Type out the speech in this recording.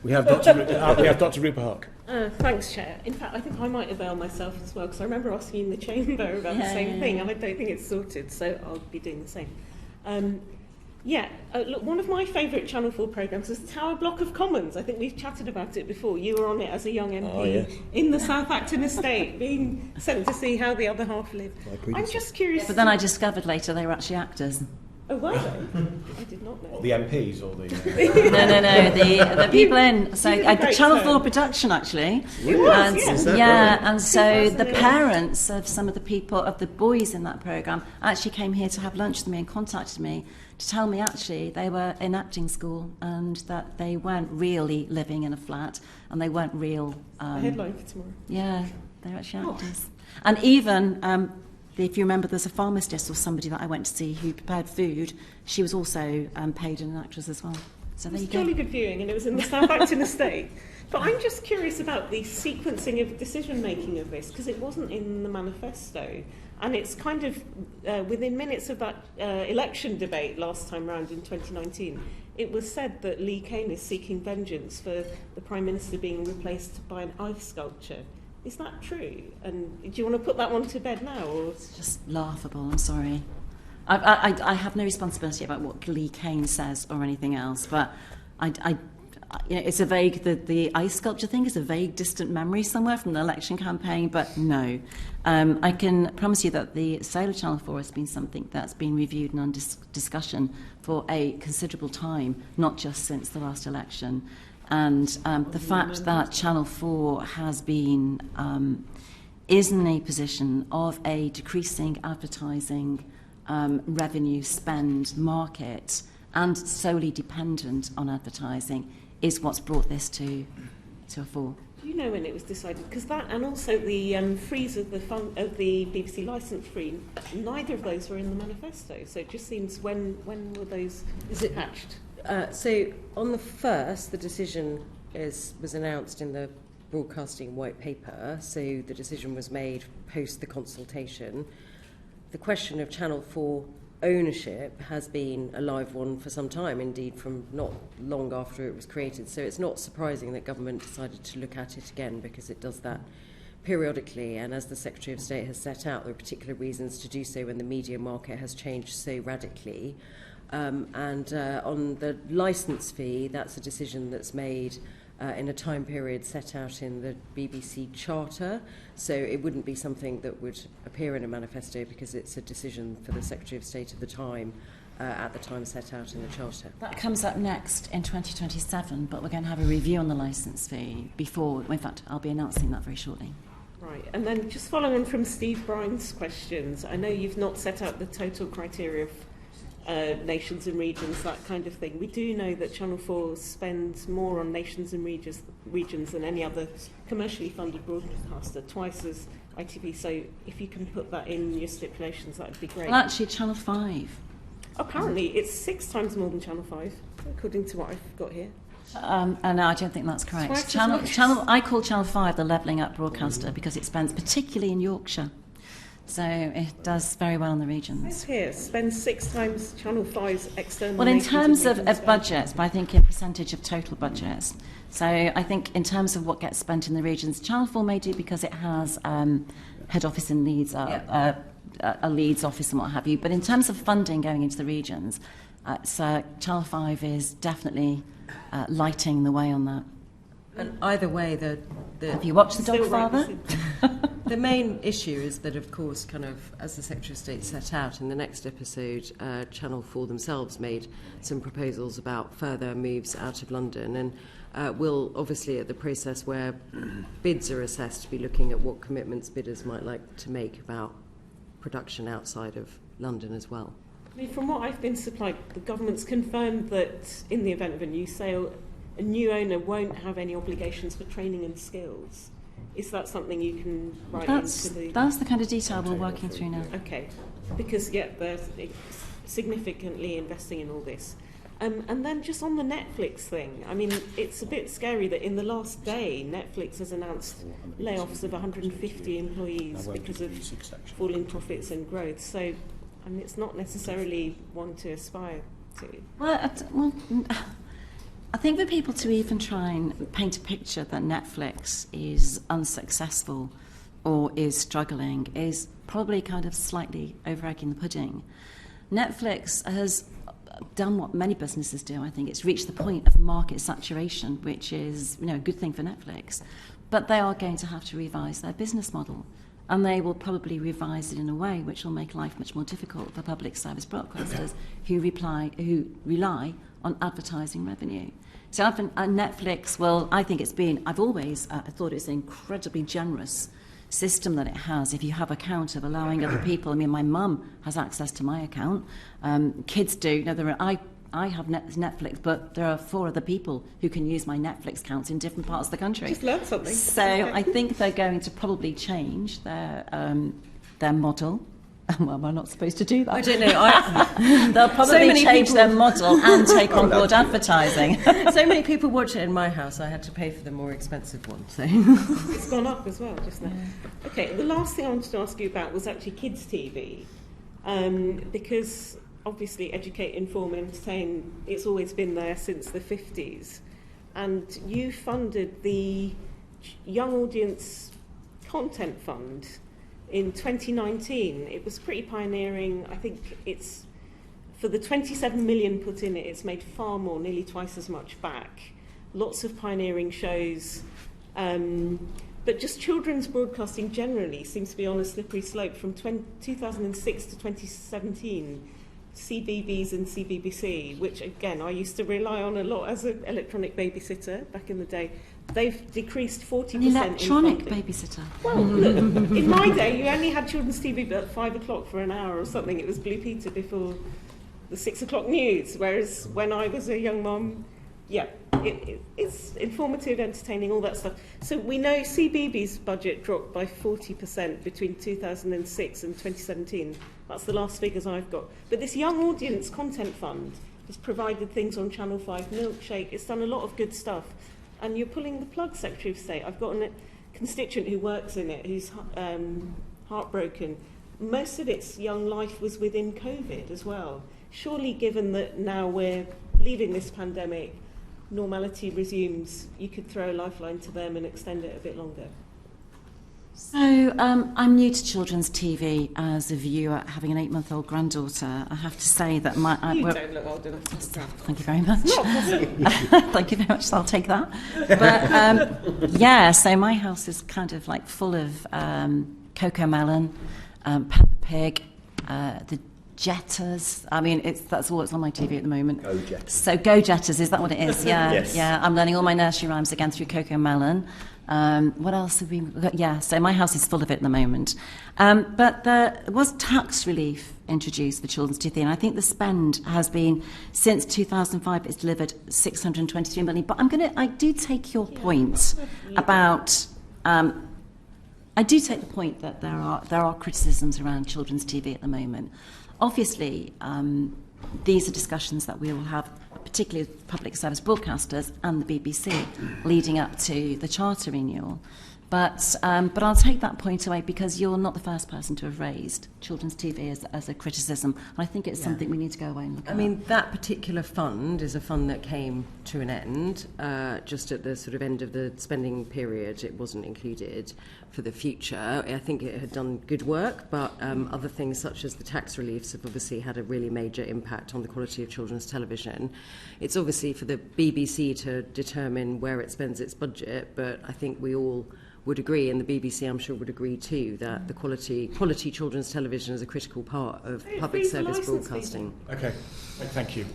We have Dr. Rupa Huq. Thanks, Chair. In fact, I think I might avail myself as well, because I remember asking in the chamber about the same thing, and I don't think it's sorted, so I'll be doing the same. Look, one of my favourite Channel 4 programmes is Tower Block of Commons. I think we've chatted about it before. You were on it as a young MP in the South Acton estate, being sent to see how the other half lived. I'm just curious. But then I discovered later they were actually actors. Oh, were they? I did not know. What, the MPs or the... No, the people in. So the Channel 4 production, actually. It was, and so the parents of some of the people, of the boys in that programme, actually came here to have lunch with me and contacted me to tell me actually they were in acting school and that they weren't really living in a flat and they weren't real... a headline for tomorrow. Yeah, they're actually actors. And even... if you remember, there's a pharmacist or somebody that I went to see who prepared food. She was also paid an actress as well. So there you go. It was jolly good viewing, and it was in the South Acton estate. But I'm just curious about the sequencing of decision-making of this, because it wasn't in the manifesto. And it's kind of, within minutes of that election debate last time round in 2019, it was said that Lee Kane is seeking vengeance for the Prime Minister being replaced by an ice sculpture. Is that true? And do you want to put that one to bed now? Or? It's just laughable, I'm sorry. I have no responsibility about what Lee Kane says or anything else, but it's a vague, the ice sculpture thing is a vague, distant memory somewhere from the election campaign, but no. I can promise you that the sale of Channel 4 has been something that's been reviewed and under discussion for a considerable time, not just since the last election. And the fact that Channel 4 has been is in a position of a decreasing advertising revenue spend market and solely dependent on advertising is what's brought this to a fall. Do you know when it was decided? Because that, and also the freeze of the BBC licence fee, neither of those were in the manifesto. So it just seems, when were those hatched? So on the 1st, the decision was announced in the broadcasting white paper, so the decision was made post the consultation. The question of Channel 4 ownership has been a live one for some time, indeed from not long after it was created, so it's not surprising that government decided to look at it again, because it does that periodically, and as the Secretary of State has set out, there are particular reasons to do so when the media market has changed so radically. On the licence fee, that's a decision that's made in a time period set out in the BBC Charter, so it wouldn't be something that would appear in a manifesto because it's a decision for the Secretary of State of the time at the time set out in the Charter. That comes up next in 2027, but we're going to have a review on the licence fee before, in fact, I'll be announcing that very shortly. Right, and then just following on from Steve Bryan's questions, I know you've not set out the total criteria of nations and regions, that kind of thing. We do know that Channel 4 spends more on nations and regions than any other commercially funded broadcaster, twice as ITV, so if you can put that in your stipulations, that would be great. Well, actually, Channel 5. Apparently, it's 6 times more than Channel 5, according to what I've got here. No, I don't think that's correct. I call Channel 5 the levelling up broadcaster because it spends particularly in Yorkshire. So it does very well in the regions. It's here, spends 6 times Channel 5's external... Well, in terms of budgets, but I think in percentage of total budgets. So I think in terms of what gets spent in the regions, Channel 4 may do because it has head office in Leeds, a Leeds office and what have you. But in terms of funding going into the regions, Channel 5 is definitely lighting the way on that. And either way, have you watched The Dogfather? The main issue is that, of course, kind of as the Secretary of State set out in the next episode, Channel 4 themselves made some proposals about further moves out of London, and will obviously at the process where bids are assessed be looking at what commitments bidders might like to make about production outside of London as well. I mean, from what I've been supplied, the government's confirmed that in the event of a new sale, a new owner won't have any obligations for training and skills. Is that something you can write into the... That's the kind of detail we're working through now. Okay, because, they're significantly investing in all this. And then just on the Netflix thing, I mean, it's a bit scary that in the last day, Netflix has announced layoffs of 150 employees because of falling profits and growth. So, I mean, it's not necessarily one to aspire to. Well, I think for people to even try and paint a picture that Netflix is unsuccessful or is struggling is probably kind of slightly over-egging the pudding. Netflix has done what many businesses do. I think it's reached the point of market saturation, which is, you know, a good thing for Netflix. But they are going to have to revise their business model. And they will probably revise it in a way which will make life much more difficult for public service broadcasters who rely on advertising revenue. So Netflix, well, I think it's been, I've always thought it's an incredibly generous system that it has. If you have a account of allowing other people, I mean, my mum has access to my account. Kids do. Now, I have Netflix, but there are 4 other people who can use my Netflix accounts in different parts of the country. Just learn something. So I think they're going to probably change their model. Well, we're not supposed to do that. I don't know. They'll probably change their model and take on board advertising. So many people watch it in my house, I had to pay for the more expensive one. So It's gone up as well just now. Okay, the last thing I wanted to ask you about was actually kids' TV, because obviously Educate, Inform, Entertain, it's always been there since the 50s, and you funded the Young Audience Content Fund in 2019. It was pretty pioneering. I think it's, for the 27 million put in it, it's made far more, nearly twice as much back. Lots of pioneering shows. But just children's broadcasting generally seems to be on a slippery slope from 2006 to 2017. CBeebies and CBBC, which again I used to rely on a lot as an electronic babysitter back in the day, they've decreased 40% An electronic in funding. babysitter. Well, look, in my day you only had children's TV at 5 o'clock for an hour or something. It was Blue Peter before the 6 o'clock news, whereas when I was a young mum, yeah, it's informative, entertaining, all that stuff. So we know CBeebies' budget dropped by 40% between 2006 and 2017. That's the last figures I've got. But this Young Audience Content Fund has provided things on Channel 5, Milkshake. It's done a lot of good stuff. And you're pulling the plug, Secretary of State. I've got a constituent who works in it who's heartbroken. Most of its young life was within COVID as well. Surely, given that now we're leaving this pandemic, normality resumes, you could throw a lifeline to them and extend it a bit longer. So I'm new to children's TV as a viewer, having an 8-month-old granddaughter. I have to say that You don't look old enough to be proud. Thank you very much. Not possible. Thank you very much. So I'll take that. But yeah, so my house is kind of like full of Coco Melon, Peppa Pig, the Jetters. I mean, that's all that's on my TV at the moment. Go Jetters. So Go Jetters, is that what it is? Yeah, Yes. yeah. I'm learning all my nursery rhymes again through Coco Melon. What else have we got? Yeah, so my house is full of it at the moment. But there was tax relief introduced for children's TV, and I think the spend has been, since 2005, it's delivered 623 million. But I do take your point about, I do take the point that there are criticisms around children's TV at the moment. Obviously, these are discussions that we will have, particularly with public service broadcasters and the BBC, leading up to the charter renewal. But I'll take that point away, because you're not the first person to have raised children's TV as a criticism. And I think it's something we need to go away and look at. I mean, that particular fund is a fund that came to an end just at the sort of end of the spending period. It wasn't included for the future. I think it had done good work, but other things such as the tax reliefs have obviously had a really major impact on the quality of children's television. It's obviously for the BBC to determine where it spends its budget, but I think we all would agree, and the BBC I'm sure would agree too, that the quality children's television is a critical part of public service broadcasting. Okay, thank you.